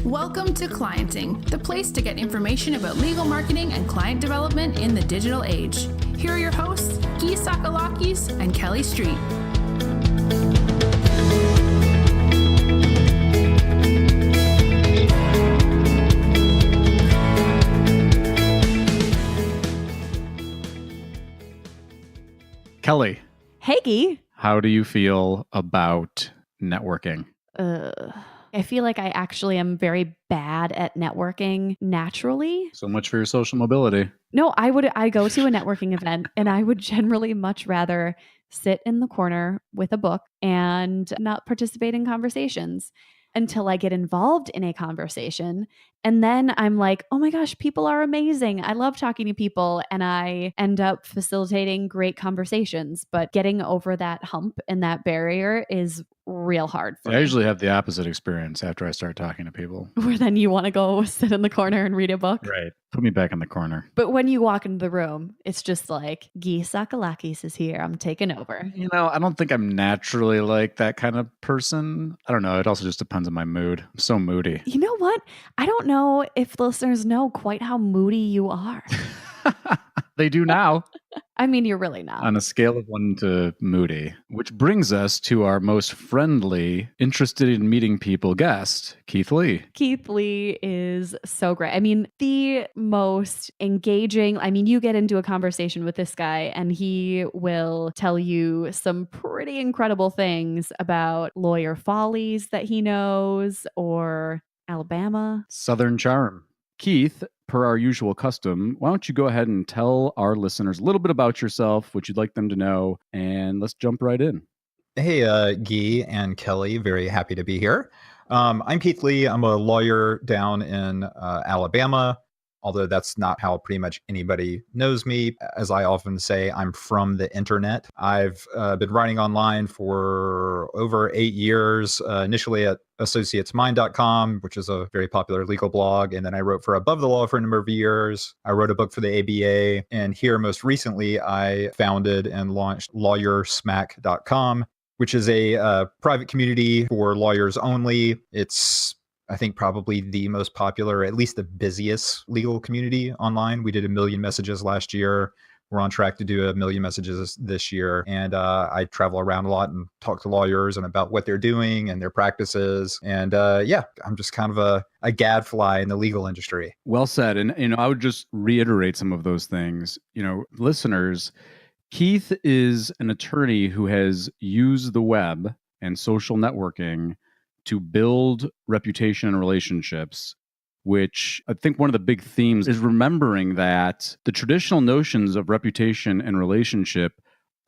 Welcome to Clienting, the place to get information about legal marketing and client development in the digital age. Here are your hosts, Tsakalakis and Kelly Street. Kelly. Hey, Guy. How do you feel about networking? I feel like I actually am very bad at networking naturally. So much for your social mobility. No, I go to a networking event and I would generally much rather sit in the corner with a book and not participate in conversations until I get involved in a conversation. And then I'm like, oh my gosh, people are amazing. I love talking to people. And I end up facilitating great conversations. But getting over that hump and that barrier is real hard for me. I usually have the opposite experience after I start talking to people. Where then you want to go sit in the corner and read a book. Right. Put me back in the corner. But when you walk into the room, it's just like, Guy Tsakalakis is here. I'm taking over. You know, I don't think I'm naturally like that kind of person. I don't know. It also just depends on my mood. I'm so moody. You know what? I don't know if listeners know quite how moody you are. They do now. I mean, you're really not. On a scale of 1 to moody, which brings us to our most friendly, interested in meeting people guest, Keith Lee. Keith Lee is so great. I mean, the most engaging. I mean, you get into a conversation with this guy and he will tell you some pretty incredible things about lawyer follies that he knows or Alabama. Southern charm. Keith, per our usual custom, why don't you go ahead and tell our listeners a little bit about yourself, what you'd like them to know, and let's jump right in. Hey, Guy and Kelly, very happy to be here. I'm Keith Lee. I'm a lawyer down in Alabama, although that's not how pretty much anybody knows me. As I often say, I'm from the internet. I've been writing online for over 8 years, initially at associatesmind.com, which is a very popular legal blog. And then I wrote for Above the Law for a number of years. I wrote a book for the ABA. And here, most recently, I founded and launched lawyersmack.com, which is a private community for lawyers only. It's, I think, probably the most popular, at least the busiest legal community online. We did 1 million messages last year. We're on track to do 1 million messages this year. And I travel around a lot and talk to lawyers and about what they're doing and their practices. And I'm just kind of a gadfly in the legal industry. Well said. And, I would just reiterate some of those things. Listeners, Keith is an attorney who has used the web and social networking to build reputation and relationships, which I think one of the big themes is remembering that the traditional notions of reputation and relationship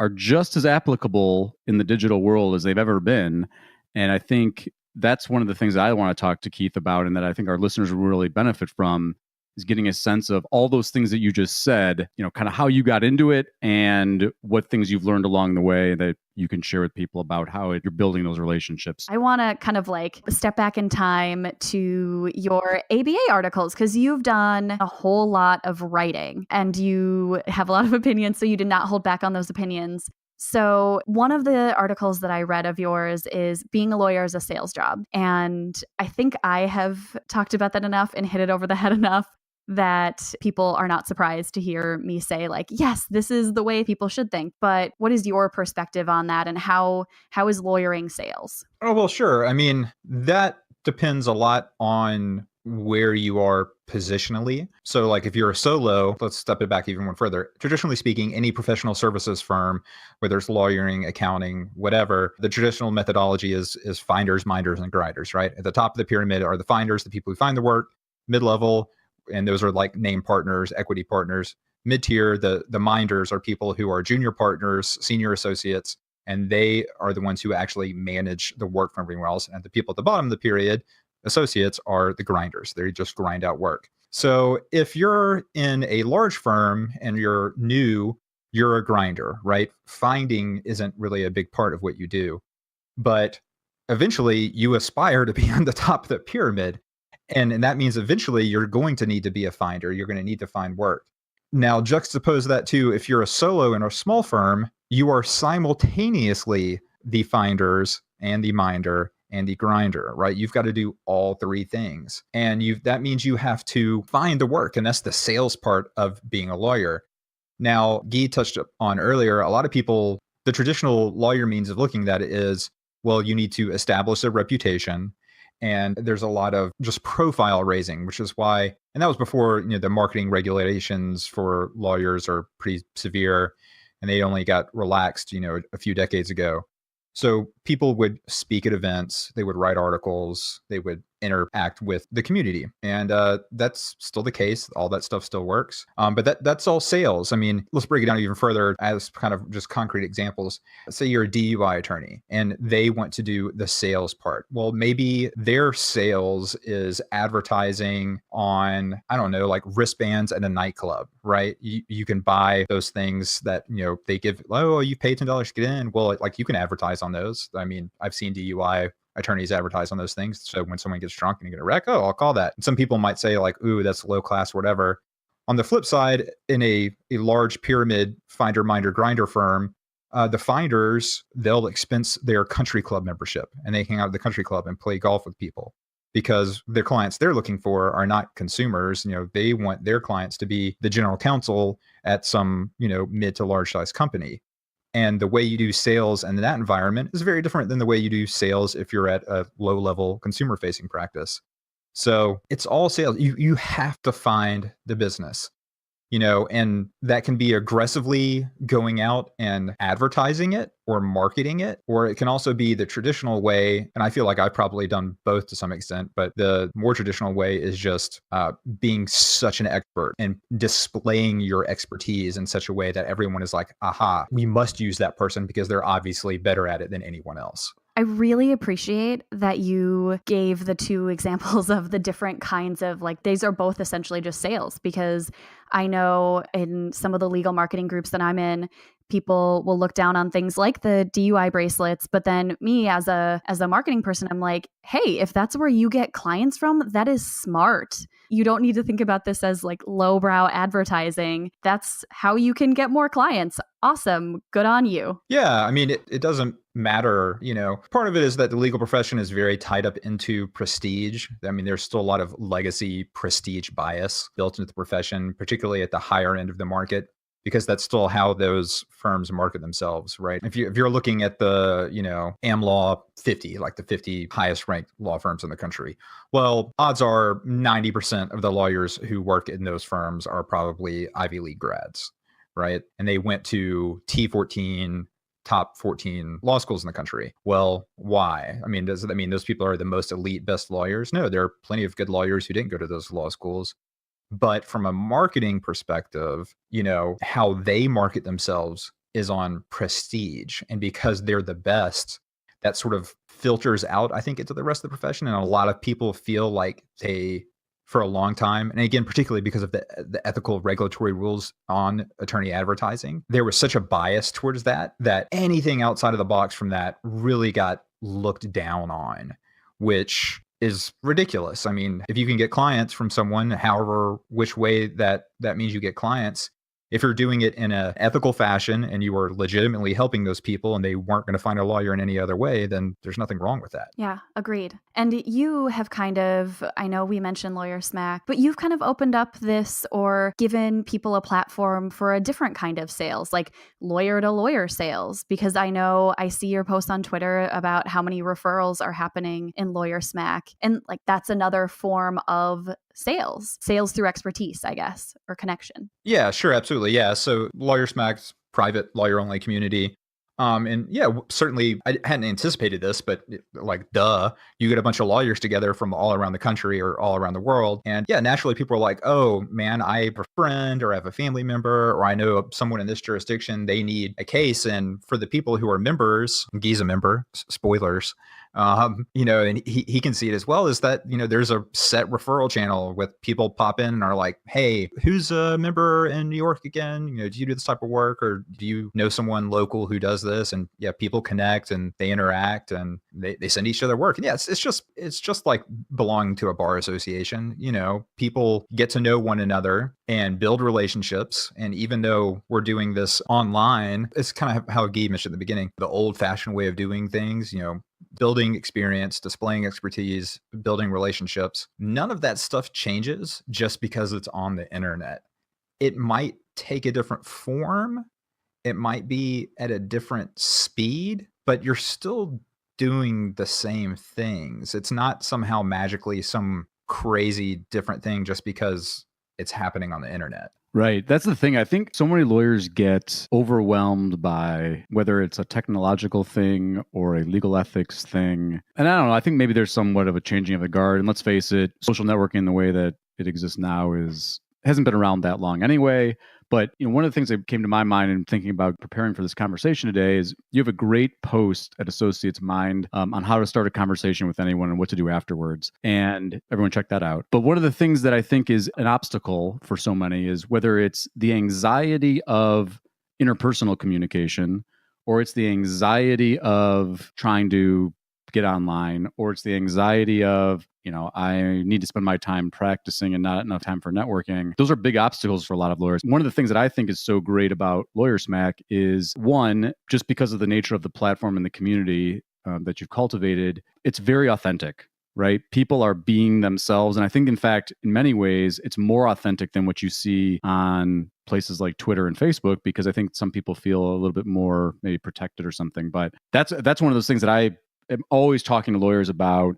are just as applicable in the digital world as they've ever been. And I think that's one of the things that I want to talk to Keith about, and that I think our listeners will really benefit from, is getting a sense of all those things that you just said, kind of how you got into it and what things you've learned along the way that you can share with people about how you're building those relationships. I want to kind of like step back in time to your ABA articles, because you've done a whole lot of writing and you have a lot of opinions, so you did not hold back on those opinions. So one of the articles that I read of yours is being a lawyer is a sales job. And I think I have talked about that enough and hit it over the head enough that people are not surprised to hear me say, like, yes, this is the way people should think. But what is your perspective on that, and how is lawyering sales? Oh, well, sure. I mean, that depends a lot on where you are positionally. So like if you're a solo, let's step it back even one further. Traditionally speaking, any professional services firm, whether it's lawyering, accounting, whatever, the traditional methodology is finders, minders, and grinders, right? At the top of the pyramid are the finders, the people who find the work, mid-level, and those are like name partners, equity partners. Mid-tier, the minders are people who are junior partners, senior associates, and they are the ones who actually manage the work from everywhere else. And the people at the bottom of the pyramid, associates, are the grinders. They just grind out work. So if you're in a large firm and you're new, you're a grinder, right? Finding isn't really a big part of what you do. But eventually you aspire to be on the top of the pyramid. And that means eventually you're going to need to be a finder. You're going to need to find work. Now, juxtapose that to if you're a solo in a small firm, you are simultaneously the finders and the minder and the grinder, right? You've got to do all three things. And that means you have to find the work. And that's the sales part of being a lawyer. Now, Guy touched on earlier, a lot of people, the traditional lawyer means of looking at it is, well, you need to establish a reputation. And there's a lot of just profile raising, which is why, and that was before, the marketing regulations for lawyers are pretty severe, and they only got relaxed, a few decades ago. So people would speak at events, they would write articles, they would interact with the community. And that's still the case. All that stuff still works. But that's all sales. I mean, let's break it down even further as kind of just concrete examples. Say you're a DUI attorney and they want to do the sales part. Well, maybe their sales is advertising on, I don't know, like wristbands at a nightclub, right? You can buy those things that, they give, oh, you pay $10 to get in. Well, like you can advertise on those. I mean, I've seen DUI attorneys advertise on those things. So when someone gets drunk and you get a wreck, oh, I'll call that. And some people might say like, ooh, that's low class, whatever. On the flip side, in a large pyramid finder, minder, grinder firm, the finders, they'll expense their country club membership and they hang out at the country club and play golf with people because their clients they're looking for are not consumers. They want their clients to be the general counsel at some, mid to large size company. And the way you do sales in that environment is very different than the way you do sales if you're at a low level consumer facing practice. So it's all sales. You have to find the business, and that can be aggressively going out and advertising it or marketing it, or it can also be the traditional way. And I feel like I've probably done both to some extent, but the more traditional way is just being such an expert and displaying your expertise in such a way that everyone is like, aha, we must use that person because they're obviously better at it than anyone else. I really appreciate that you gave the two examples of the different kinds of these are both essentially just sales, because I know in some of the legal marketing groups that I'm in, people will look down on things like the DUI bracelets. But then me as a marketing person, I'm like, hey, if that's where you get clients from, that is smart. You don't need to think about this as lowbrow advertising. That's how you can get more clients. Awesome. Good on you. Yeah. I mean, it doesn't matter. Part of it is that the legal profession is very tied up into prestige. I mean, there's still a lot of legacy prestige bias built into the profession, particularly at the higher end of the market, because that's still how those firms market themselves, right? If you're looking at the, AmLaw 50, like the 50 highest ranked law firms in the country, well, odds are 90% of the lawyers who work in those firms are probably Ivy League grads, right? And they went to T14, top 14 law schools in the country. Well, why? I mean, does that mean those people are the most elite, best lawyers? No, there are plenty of good lawyers who didn't go to those law schools. But from a marketing perspective, how they market themselves is on prestige. And because they're the best, that sort of filters out, I think, into the rest of the profession. And a lot of people feel like they, for a long time, and again, particularly because of the ethical regulatory rules on attorney advertising, there was such a bias towards that anything outside of the box from that really got looked down on, which is ridiculous. I mean, if you can get clients from someone, however, which way that means you get clients, if you're doing it in an ethical fashion and you are legitimately helping those people and they weren't going to find a lawyer in any other way, then there's nothing wrong with that. Yeah, agreed. And you have kind of, I know we mentioned Lawyer Smack, but you've kind of opened up this or given people a platform for a different kind of sales, like lawyer to lawyer sales, because I know I see your posts on Twitter about how many referrals are happening in Lawyer Smack. And that's another form of sales through expertise, I guess, or connection. Yeah, sure. Absolutely. Yeah. So Lawyer Smack's private lawyer only community. And yeah, certainly I hadn't anticipated this, but duh, you get a bunch of lawyers together from all around the country or all around the world. And yeah, naturally people are like, oh man, I have a friend or I have a family member, or I know someone in this jurisdiction, they need a case. And for the people who are members, Guy's a member, spoilers, and he can see it as well, is that, there's a set referral channel with people pop in and are like, hey, who's a member in New York again? Do you do this type of work, or do you know someone local who does this? And yeah, people connect and they interact and they send each other work. And yeah, it's just like belonging to a bar association. People get to know one another and build relationships. And even though we're doing this online, it's kind of how Guy mentioned at the beginning, the old fashioned way of doing things, building experience, displaying expertise, building relationships. None of that stuff changes just because it's on the internet. It might take a different form. It might be at a different speed, but you're still doing the same things. It's not somehow magically some crazy different thing just because it's happening on the internet. Right. That's the thing. I think so many lawyers get overwhelmed by whether it's a technological thing or a legal ethics thing. And I don't know, I think maybe there's somewhat of a changing of the guard. And let's face it, social networking, the way that it exists now, hasn't been around that long anyway. But one of the things that came to my mind in thinking about preparing for this conversation today is you have a great post at Associates Mind on how to start a conversation with anyone and what to do afterwards. And everyone check that out. But one of the things that I think is an obstacle for so many is whether it's the anxiety of interpersonal communication, or it's the anxiety of trying to get online, or it's the anxiety of, I need to spend my time practicing and not enough time for networking. Those are big obstacles for a lot of lawyers. One of the things that I think is so great about Lawyer Smack is, one, just because of the nature of the platform and the community that you've cultivated, it's very authentic, right? People are being themselves. And I think, in fact, in many ways, it's more authentic than what you see on places like Twitter and Facebook, because I think some people feel a little bit more maybe protected or something. But that's one of those things that I am always talking to lawyers about,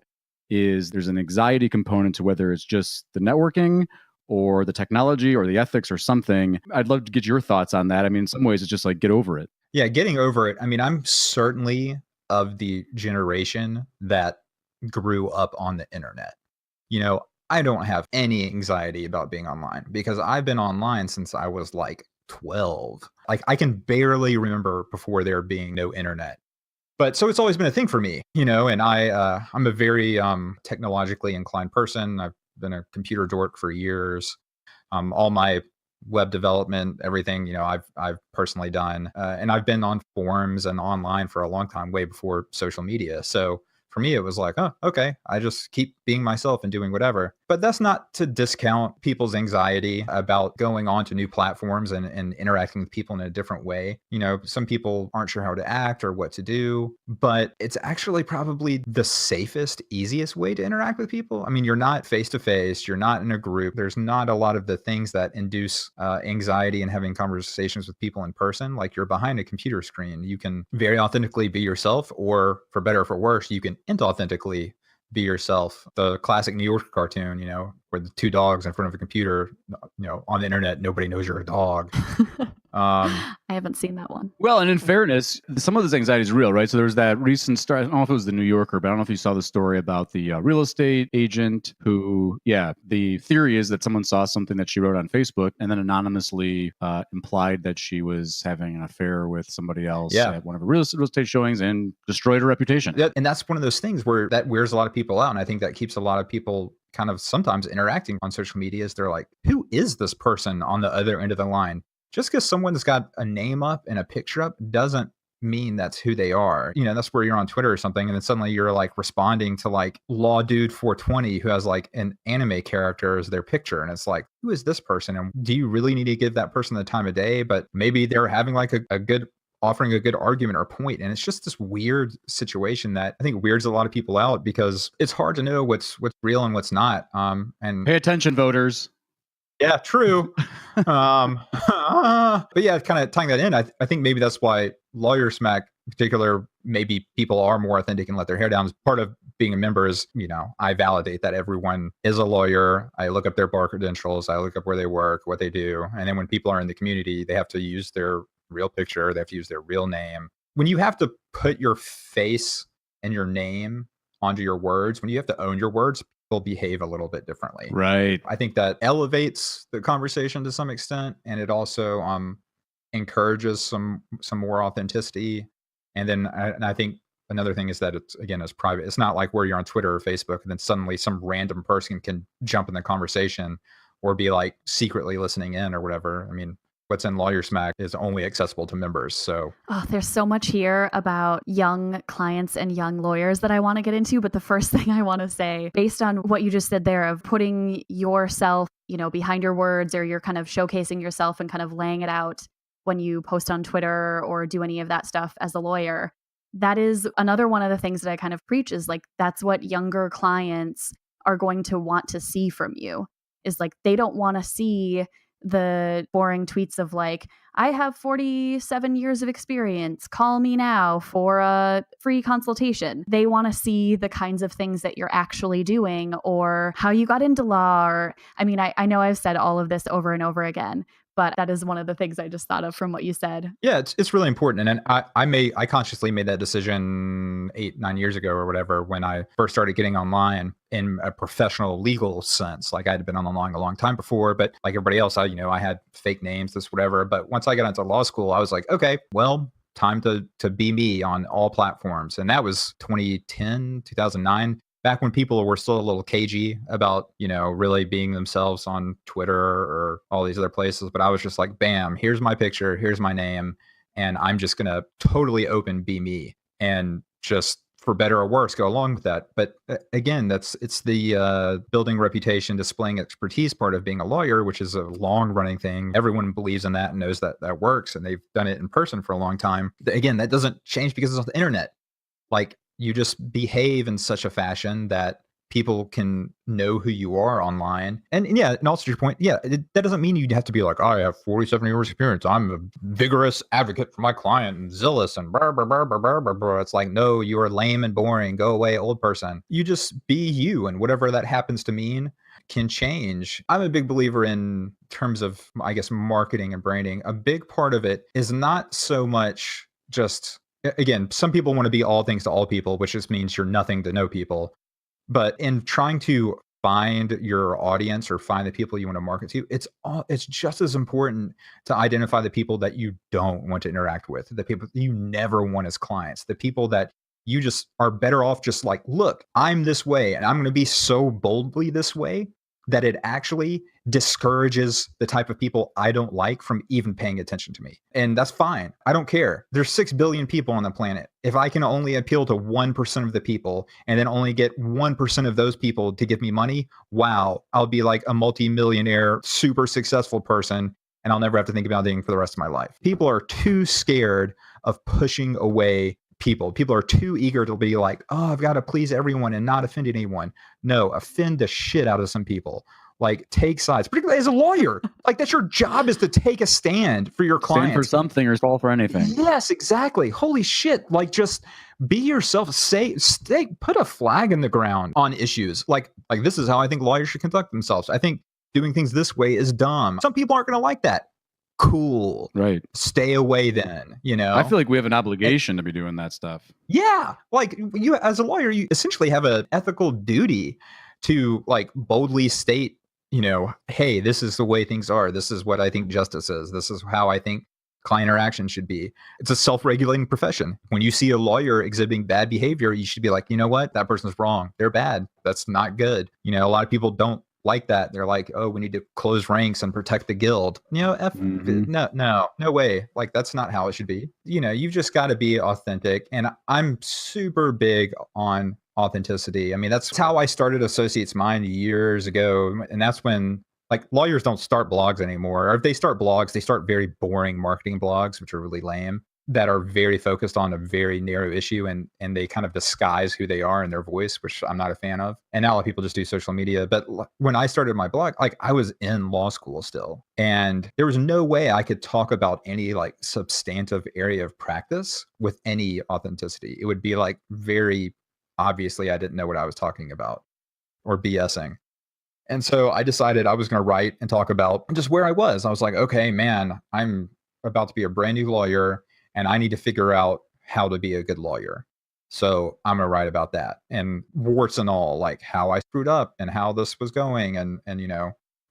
is there's an anxiety component to whether it's just the networking or the technology or the ethics or something. I'd love to get your thoughts on that. I mean, in some ways, it's just like, get over it. Yeah, getting over it. I mean, I'm certainly of the generation that grew up on the internet. I don't have any anxiety about being online because I've been online since I was like 12. Like, I can barely remember before there being no internet. But so it's always been a thing for me, and I'm a very technologically inclined person. I've been a computer dork for years. All my web development, everything, I've personally done. And I've been on forums and online for a long time, way before social media. So for me, it was like, oh, okay, I just keep being myself and doing whatever. But that's not to discount people's anxiety about going on to new platforms and interacting with people in a different way. Some people aren't sure how to act or what to do, but it's actually probably the safest, easiest way to interact with people. I mean, you're not face to face, you're not in a group. There's not a lot of the things that induce anxiety in having conversations with people in person. Like, you're behind a computer screen. You can very authentically be yourself, or for better or for worse, you can inauthentically be yourself. The classic New York cartoon, where the two dogs in front of a computer, on the internet, nobody knows you're a dog. I haven't seen that one. Well, and in fairness, some of this anxiety is real, right? So there's that recent story. I don't know if it was the New Yorker, but I don't know if you saw the story about the real estate agent who, the theory is that someone saw something that she wrote on Facebook and then anonymously implied that she was having an affair with somebody else at one of her real estate showings and destroyed her reputation. And that's one of those things where that wears a lot of people out. And I think that keeps a lot of people kind of sometimes interacting on social media. Is they're like, who is this person on the other end of the line? Just because someone's got a name up and a picture up doesn't mean that's who they are. That's where you're on Twitter or something, and then suddenly you're like responding to like Law Dude 420 who has like an anime character as their picture, and it's like, who is this person? And do you really need to give that person the time of day? But maybe they're having like offering a good argument or point. And it's just this weird situation that I think weirds a lot of people out, because it's hard to know what's real and what's not. And pay attention, voters. Yeah, true. But yeah, kind of tying that in, I think maybe that's why Lawyer Smack in particular, maybe people are more authentic and let their hair down. Part of being a member is, I validate that everyone is a lawyer. I look up their bar credentials. I look up where they work, what they do. And then when people are in the community, they have to use their real picture. They have to use their real name. When you have to put your face and your name onto your words, when you have to own your words, people behave a little bit differently. Right. I think that elevates the conversation to some extent, and it also encourages some more authenticity. And then I think another thing is that it's private. It's not like where you're on Twitter or Facebook and then suddenly some random person can jump in the conversation or be like secretly listening in or whatever. I mean, what's in Lawyer Smack is only accessible to members. So there's so much here about young clients and young lawyers that I want to get into. But the first thing I want to say, based on what you just said there of putting yourself, behind your words, or you're kind of showcasing yourself and kind of laying it out when you post on Twitter or do any of that stuff as a lawyer, that is another one of the things that I kind of preach is like, that's what younger clients are going to want to see from you, is like, they don't want to see the boring tweets of like, I have 47 years of experience. Call me now for a free consultation. They want to see the kinds of things that you're actually doing or how you got into law. Or, I mean, I know I've said all of this over and over again, but that is one of the things I just thought of from what you said. Yeah, it's really important. And then I consciously made that decision 8-9 years ago or whatever, when I first started getting online in a professional legal sense. Like, I had been on the line a long time before, but like everybody else, I had fake names, this, whatever. But once I got into law school, I was like, okay, well, time to be me on all platforms. And that was 2010, 2009. Back when people were still a little cagey about, really being themselves on Twitter or all these other places. But I was just like, bam, here's my picture, here's my name, and I'm just going to totally open be me, and just for better or worse, go along with that. But again, it's the building reputation, displaying expertise part of being a lawyer, which is a long running thing. Everyone believes in that and knows that that works, and they've done it in person for a long time. Again, that doesn't change because it's on the internet. Like, you just behave in such a fashion that people can know who you are online. And yeah, and also to your point, yeah, that doesn't mean you have to be like, oh, I have 47 years experience, I'm a vigorous advocate for my client and zealous and blah, blah, blah, blah, blah, blah, blah. It's like, no, you are lame and boring. Go away, old person. You just be you, and whatever that happens to mean can change. I'm a big believer in terms of, I guess, marketing and branding. A big part of it is not so much just, again, some people want to be all things to all people, which just means you're nothing to no people. But in trying to find your audience or find the people you want to market to, it's just as important to identify the people that you don't want to interact with, the people you never want as clients, the people that you just are better off just like, look, I'm this way and I'm going to be so boldly this way that it actually discourages the type of people I don't like from even paying attention to me. And that's fine. I don't care. There's 6 billion people on the planet. If I can only appeal to 1% of the people and then only get 1% of those people to give me money, wow, I'll be like a multi-millionaire, super successful person, and I'll never have to think about dating for the rest of my life. People are too scared of pushing away people. People are too eager to be like, oh, I've got to please everyone and not offend anyone. No, offend the shit out of some people. Like, take sides, particularly as a lawyer. Like, that's your job, is to take a stand for your clients. Stand for something or fall for anything. Yes, exactly. Holy shit. Like, just be yourself. Put a flag in the ground on issues. Like this is how I think lawyers should conduct themselves. I think doing things this way is dumb. Some people aren't going to like that. Cool. Right. Stay away then, I feel like we have an obligation to be doing that stuff. Yeah. Like, you, as a lawyer, you essentially have an ethical duty to like boldly state, hey, this is the way things are. This is what I think justice is. This is how I think client interaction should be. It's a self-regulating profession. When you see a lawyer exhibiting bad behavior, you should be like, you know what? That person's wrong. They're bad. That's not good. A lot of people don't like that. They're like, oh, we need to close ranks and protect the guild. No way. Like, that's not how it should be. You've just got to be authentic. And I'm super big on authenticity. I mean, that's how I started Associates Mind years ago. And that's when, like, lawyers don't start blogs anymore. Or if they start blogs, they start very boring marketing blogs, which are really lame, that are very focused on a very narrow issue, and they kind of disguise who they are in their voice, which I'm not a fan of. And now a lot of people just do social media. But when I started my blog, like, I was in law school still, and there was no way I could talk about any like substantive area of practice with any authenticity. It would be like, very obviously I didn't know what I was talking about, or BSing. And so I decided I was going to write and talk about just where I was. I was like, okay, man, I'm about to be a brand new lawyer, and I need to figure out how to be a good lawyer. So I'm going to write about that, and warts and all, like how I screwed up and how this was going, and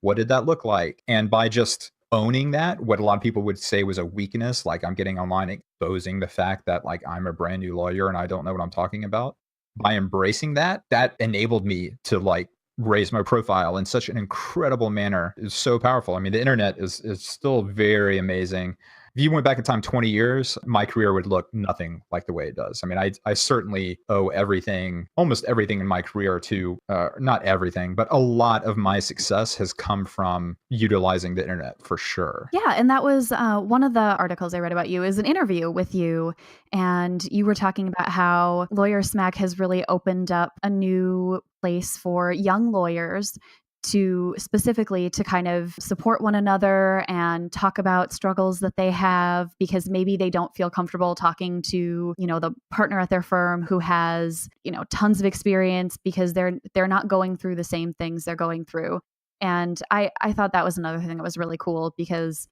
what did that look like? And by just owning that, what a lot of people would say was a weakness, like I'm getting online exposing the fact that like I'm a brand new lawyer and I don't know what I'm talking about. By embracing that enabled me to like raise my profile in such an incredible manner. It's so powerful. I mean, the internet is still very amazing, if you went back in time 20 years, my career would look nothing like the way it does. I mean, I certainly owe everything, almost everything in my career to, not everything, but a lot of my success has come from utilizing the internet for sure. Yeah, and that was one of the articles I read about you is an interview with you, and you were talking about how Lawyer Smack has really opened up a new place for young lawyers to specifically to kind of support one another and talk about struggles that they have because maybe they don't feel comfortable talking to, the partner at their firm who has, tons of experience because they're not going through the same things they're going through. And I thought that was another thing that was really cool because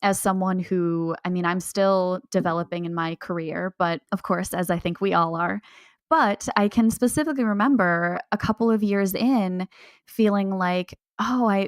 as someone who, I'm still developing in my career, but of course, as I think we all are, but I can specifically remember a couple of years in feeling like, oh,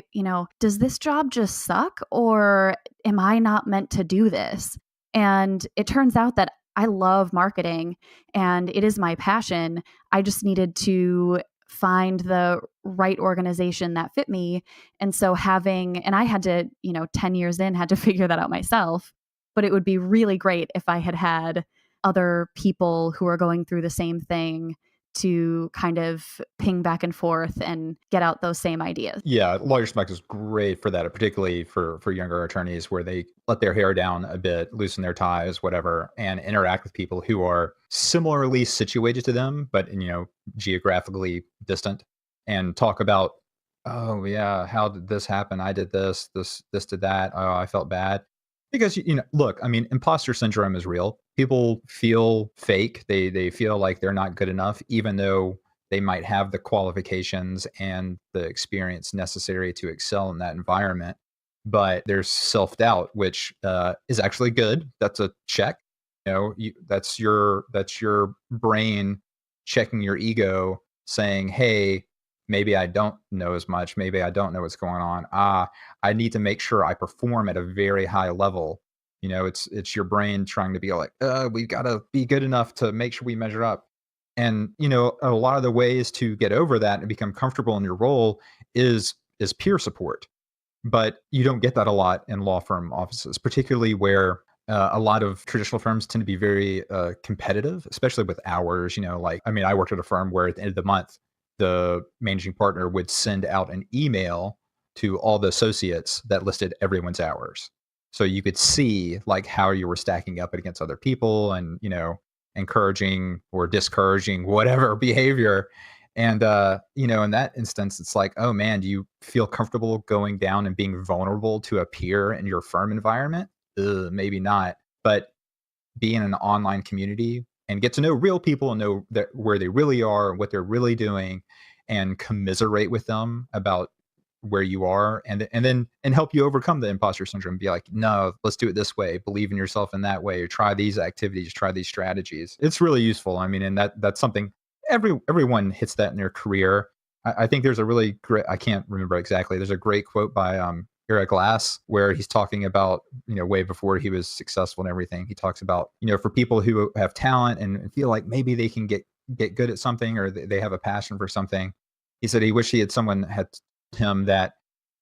does this job just suck or am I not meant to do this? And it turns out that I love marketing and it is my passion. I just needed to find the right organization that fit me. And so and I had to, 10 years in, had to figure that out myself. But it would be really great if I had other people who are going through the same thing to kind of ping back and forth and get out those same ideas. Yeah, Lawyer Smack is great for that, particularly for younger attorneys where they let their hair down a bit, loosen their ties, whatever, and interact with people who are similarly situated to them, but geographically distant, and talk about, oh yeah, how did this happen? I did this did that. Oh, I felt bad. Because, look, imposter syndrome is real. People feel fake. They feel like they're not good enough, even though they might have the qualifications and the experience necessary to excel in that environment. But there's self-doubt, which is actually good. That's a check. That's your brain checking your ego, saying, hey, maybe I don't know as much. Maybe I don't know what's going on. I need to make sure I perform at a very high level. It's your brain trying to be like, we've got to be good enough to make sure we measure up. And, a lot of the ways to get over that and become comfortable in your role is peer support. But you don't get that a lot in law firm offices, particularly where a lot of traditional firms tend to be very competitive, especially with hours. I worked at a firm where at the end of the month, the managing partner would send out an email to all the associates that listed everyone's hours. So you could see like how you were stacking up against other people and, encouraging or discouraging whatever behavior. And, in that instance, it's like, oh man, do you feel comfortable going down and being vulnerable to a peer in your firm environment? Maybe not. But be in an online community and get to know real people and know where they really are, what they're really doing, and commiserate with them about where you are, and help you overcome the imposter syndrome. Be like, no, let's do it this way. Believe in yourself in that way. Or try these activities. Try these strategies. It's really useful. And that's something everyone hits that in their career. I think there's a really great. I can't remember exactly. There's a great quote by Eric Glass, where he's talking about, way before he was successful and everything. He talks about, for people who have talent and feel like maybe they can get good at something or they have a passion for something. He said he wished someone had told him that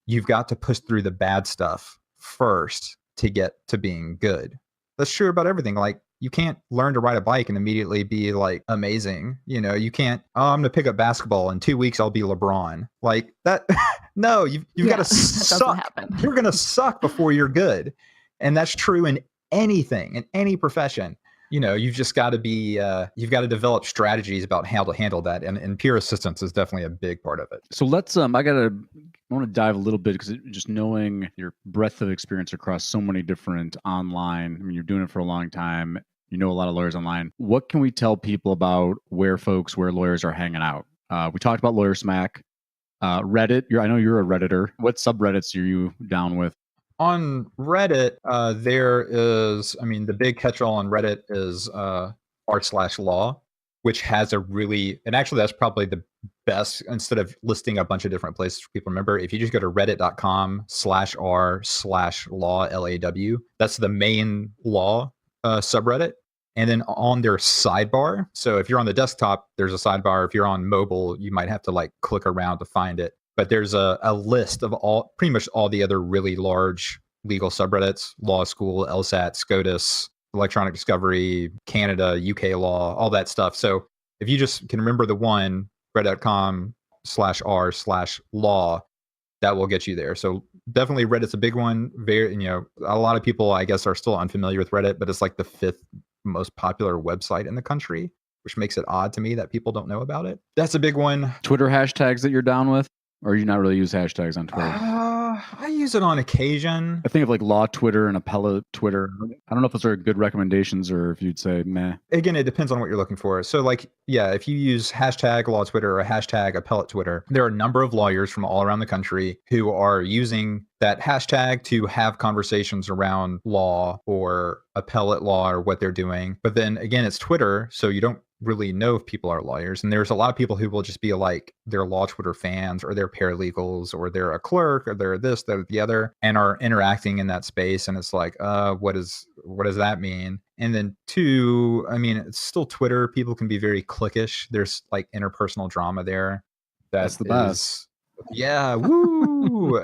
you've got to push through the bad stuff first to get to being good. That's true about everything. Like you can't learn to ride a bike and immediately be like amazing. You can't, I'm going to pick up basketball in 2 weeks. I'll be LeBron like that. No, you've got to suck. You're going to suck before you're good. And that's true in anything, in any profession. You've just got to be, you've got to develop strategies about how to handle that. And peer assistance is definitely a big part of it. So let's, I want to dive a little bit because just knowing your breadth of experience across so many different online, you're doing it for a long time. A lot of lawyers online. What can we tell people about where lawyers are hanging out? We talked about Lawyer Smack, Reddit. I know you're a Redditor. What subreddits are you down with? On Reddit, there is, the big catch-all on Reddit is r/law, which has and actually that's probably the best, instead of listing a bunch of different places for people to remember, if you just go to reddit.com/r/law, LAW, that's the main law subreddit. And then on their sidebar, so if you're on the desktop, there's a sidebar. If you're on mobile, you might have to click around to find it. But there's a list of pretty much all the other really large legal subreddits, law school, LSAT, SCOTUS, electronic discovery, Canada, UK law, all that stuff. So if you just can remember the one, reddit.com/r/law, that will get you there. So definitely Reddit's a big one. Very, a lot of people, I guess, are still unfamiliar with Reddit, but it's like the 5th most popular website in the country, which makes it odd to me that people don't know about it. That's a big one. Twitter hashtags that you're down with? Or you not really use hashtags on Twitter? I use it on occasion. I think of like law Twitter and appellate Twitter. I don't know if those are good recommendations or if you'd say meh. Again, it depends on what you're looking for. So like, yeah, if you use hashtag law Twitter or hashtag appellate Twitter, there are a number of lawyers from all around the country who are using that hashtag to have conversations around law or appellate law or what they're doing. But then again, it's Twitter, so you don't really know if people are lawyers. And there's a lot of people who will just be like, they're law Twitter fans, or they're paralegals, or they're a clerk, or they're this, they're the other, and are interacting in that space. And it's like, what does that mean? And then 2, I mean, it's still Twitter. People can be very cliquish. There's like interpersonal drama there. That's the best. Yeah. Woo.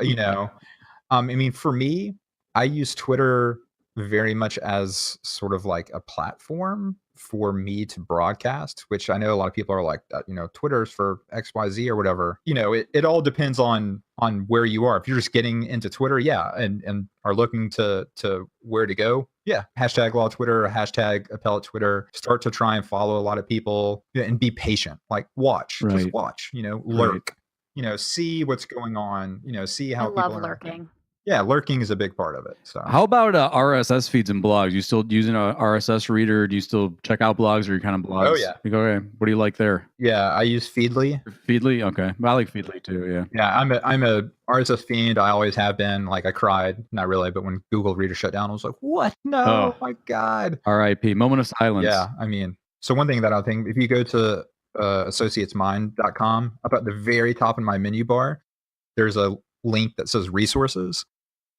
I mean, for me, I use Twitter very much as sort of like a platform for me to broadcast, which I know a lot of people are like, Twitter's for XYZ or whatever. It all depends on where you are. If you're just getting into Twitter, yeah, and are looking to where to go, yeah, hashtag law Twitter, hashtag appellate Twitter. Start to try and follow a lot of people and be patient. Like watch, Right. just watch, lurk, see what's going on, see how I people love are. lurking. Yeah, lurking is a big part of it. So How about RSS feeds and blogs? You still using a RSS reader? Do you still check out blogs, or you kind of blogs? Oh, yeah. You go, okay, what do you like there? yeah, I use Feedly. Feedly? Okay. I like Feedly too, yeah. Yeah, I'm a RSS fiend. I always have been. Like, I cried, not really, but when Google Reader shut down, I was like, what? No, my God. RIP. Moment of silence. Yeah, I mean, so one thing that I think, if you go to associatesmind.com, up at the very top of my menu bar, there's a link that says resources.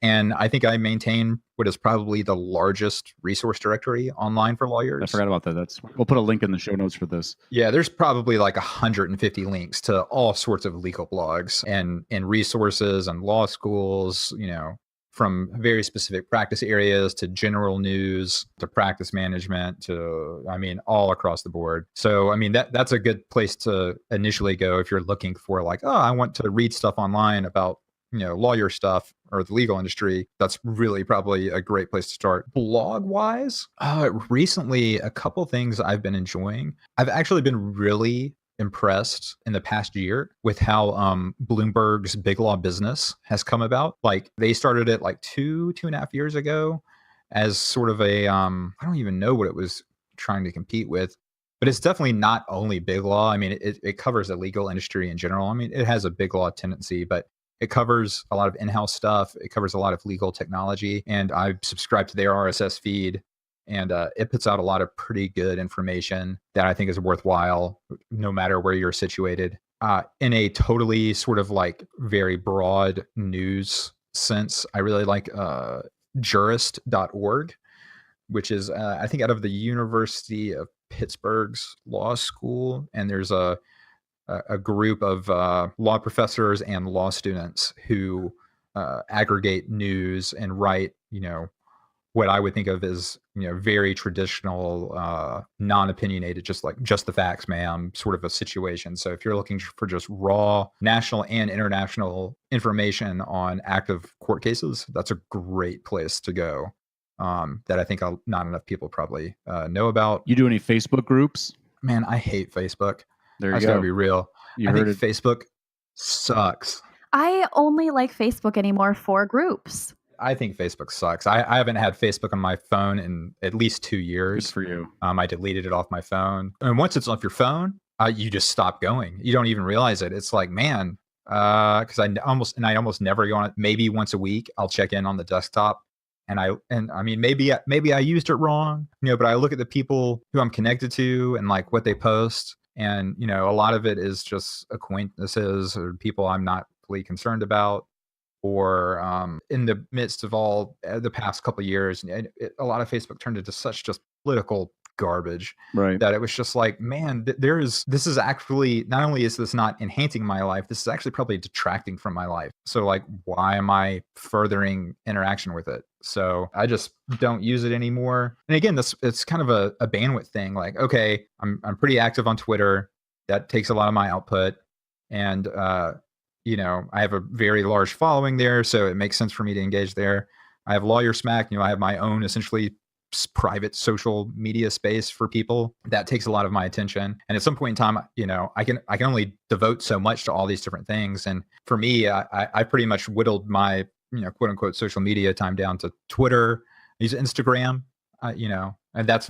And I think I maintain what is probably the largest resource directory online for lawyers. I forgot about that. We'll put a link in the show notes for this. Yeah, there's probably like 150 links to all sorts of legal blogs and resources and law schools, from very specific practice areas to general news to practice management to, I mean, all across the board. So, I mean, that's a good place to initially go if you're looking for like, I want to read stuff online about lawyer stuff or the legal industry. That's really probably a great place to start. Blog wise, recently, a couple things I've been enjoying. I've actually been really impressed in the past year with how Bloomberg's Big Law Business has come about. Like, they started it like 2.5 years ago as sort of a, I don't even know what it was trying to compete with, but it's definitely not only big law. I mean, it covers the legal industry in general. I mean, it has a big law tendency, but it covers a lot of in-house stuff. It covers a lot of legal technology. And I subscribe to their RSS feed, and it puts out a lot of pretty good information that I think is worthwhile, no matter where you're situated. In a totally sort of like very broad news sense, I really like jurist.org, which is, I think, out of the University of Pittsburgh's law school. And there's a group of law professors and law students who aggregate news and write, what I would think of as, very traditional, non-opinionated, just the facts, ma'am, sort of a situation. So if you're looking for just raw national and international information on active court cases, that's a great place to go. That I think not enough people probably know about. You do any Facebook groups? Man, I hate Facebook. There you I go. gotta be real. I think Facebook sucks. I only like Facebook anymore for groups. I think Facebook sucks. I haven't had Facebook on my phone in at least 2 years. Good for you. I deleted it off my phone. And once it's off your phone, you just stop going. You don't even realize it. It's like, man, because I almost never go on it. Maybe once a week, I'll check in on the desktop. And I mean, maybe I used it wrong, but I look at the people who I'm connected to and like what they post. And, a lot of it is just acquaintances or people I'm not really concerned about, or in the midst of all the past couple of years, a lot of Facebook turned into such just political garbage. Right. That it was just like, man, this is actually, not only is this not enhancing my life, this is actually probably detracting from my life. So like, why am I furthering interaction with it? So I just don't use it anymore. And again, it's kind of a bandwidth thing. Like, okay, I'm pretty active on Twitter. That takes a lot of my output. And, you know, I have a very large following there, so it makes sense for me to engage there. I have Lawyer Smack. You know, I have my own essentially private social media space for people. That takes a lot of my attention. And at some point in time, you know, I can only devote so much to all these different things. And for me, I pretty much whittled my, you know, quote unquote social media time down to Twitter. I use Instagram, you know, and that's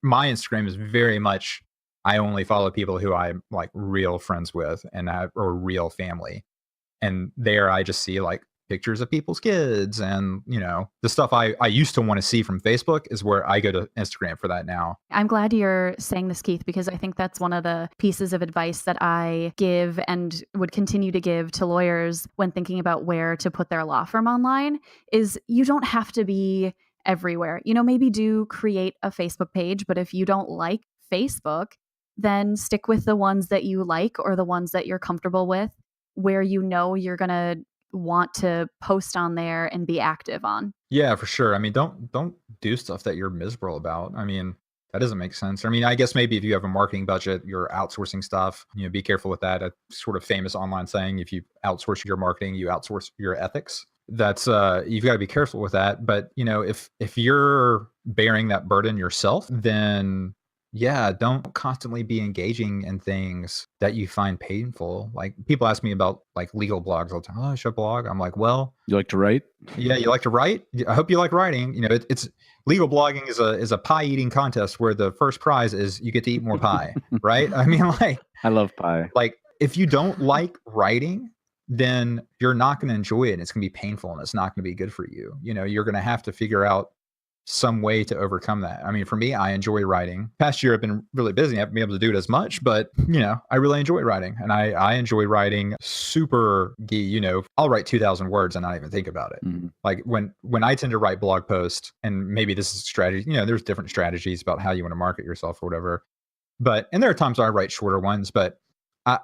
my Instagram is very much, I only follow people who I'm like real friends with and or real family. And there I just see like pictures of people's kids and, you know, the stuff I used to want to see from Facebook is where I go to Instagram for that now. I'm glad you're saying this, Keith, because I think that's one of the pieces of advice that I give and would continue to give to lawyers when thinking about where to put their law firm online is you don't have to be everywhere. You know, maybe do create a Facebook page, but if you don't like Facebook, then stick with the ones that you like or the ones that you're comfortable with, where you know you're going to want to post on there and be active on. Yeah, for sure. I mean, don't do stuff that you're miserable about. I mean, that doesn't make sense. I mean, I guess maybe if you have a marketing budget, you're outsourcing stuff, you know, be careful with that. A sort of famous online saying, if you outsource your marketing, you outsource your ethics. That's you've got to be careful with that. But, you know, if you're bearing that burden yourself, then yeah, don't constantly be engaging in things that you find painful. Like people ask me about like legal blogs all the time. Oh, I should blog. I'm like, well, You like to write? yeah, you like to write. I hope you like writing. You know, it's legal blogging is a pie eating contest where the first prize is you get to eat more pie, right? I mean, like, I love pie. like if you don't like writing, then you're not going to enjoy it. It's going to be painful and it's not going to be good for you. You know, you're going to have to figure out some way to overcome that. I mean, for me, I enjoy writing. Past year, I've been really busy. I haven't been able to do it as much, but you know, I really enjoy writing, and I enjoy writing super geek. You know, I'll write 2,000 words and not even think about it. Mm-hmm. Like when I tend to write blog posts, and maybe this is a strategy. You know, there's different strategies about how you want to market yourself or whatever. And there are times I write shorter ones, but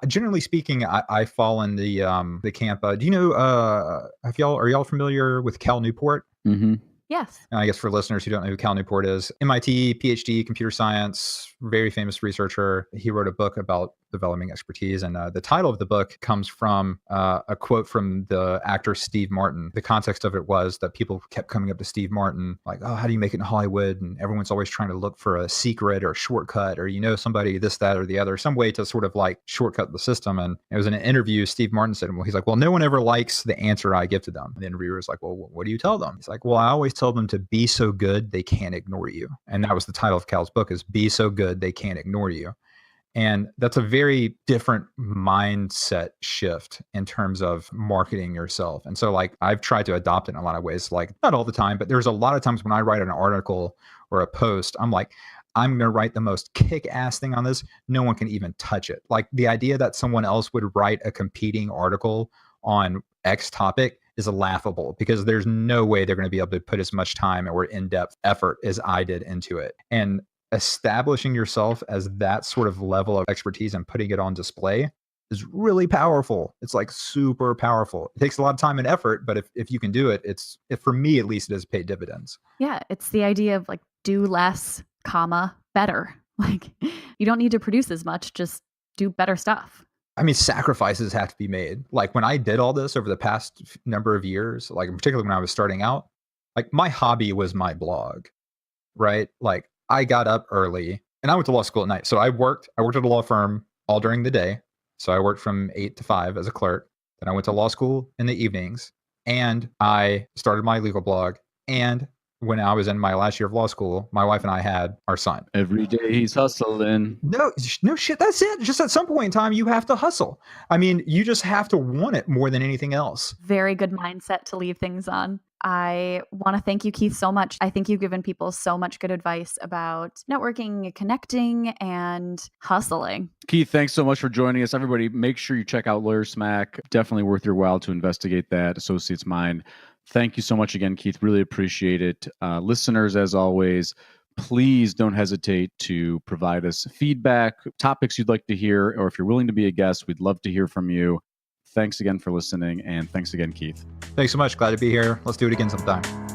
generally speaking, I fall in the camp. Do you know? Are y'all familiar with Cal Newport? Mm-hmm. Yes. I guess for listeners who don't know who Cal Newport is, MIT, PhD, computer science, very famous researcher. He wrote a book about developing expertise. And the title of the book comes from a quote from the actor Steve Martin. The context of it was that people kept coming up to Steve Martin like, oh, how do you make it in Hollywood? And everyone's always trying to look for a secret or a shortcut or, you know, somebody this, that, or the other, some way to sort of like shortcut the system. And it was in an interview, Steve Martin said, well, he's like, well, no one ever likes the answer I give to them. And the interviewer was like, well, what do you tell them? He's like, well, I always tell them to be so good they can't ignore you. And that was the title of Cal's book, is Be So Good They Can't Ignore You. And that's a very different mindset shift in terms of marketing yourself. And so like I've tried to adopt it in a lot of ways, like not all the time, but there's a lot of times when I write an article or a post, I'm like, I'm going to write the most kick-ass thing on this. No one can even touch it. Like the idea that someone else would write a competing article on X topic is laughable, because there's no way they're going to be able to put as much time or in-depth effort as I did into it. And establishing yourself as that sort of level of expertise and putting it on display is really powerful. It's like super powerful. It takes a lot of time and effort, but if you can do it, for me at least, it has paid dividends. Yeah, it's the idea of like do less, better. Like you don't need to produce as much, just do better stuff. I mean, sacrifices have to be made. Like when I did all this over the past number of years, like particularly when I was starting out, like my hobby was my blog, right? Like I got up early and I went to law school at night. So I worked at a law firm all during the day. So I worked from 8 to 5 as a clerk. Then I went to law school in the evenings, and I started my legal blog. And when I was in my last year of law school, my wife and I had our son. Every day he's hustling. No shit. That's it. Just at some point in time, you have to hustle. I mean, you just have to want it more than anything else. Very good mindset to leave things on. I want to thank you, Keith, so much. I think you've given people so much good advice about networking, connecting, and hustling. Keith, thanks so much for joining us. Everybody, make sure you check out Lawyer Smack. Definitely worth your while to investigate that. Associates Mind. Thank you so much again, Keith. Really appreciate it. Listeners, as always, please don't hesitate to provide us feedback, topics you'd like to hear, or if you're willing to be a guest, we'd love to hear from you. Thanks again for listening, and thanks again, Keith. Thanks so much. Glad to be here. Let's do it again sometime.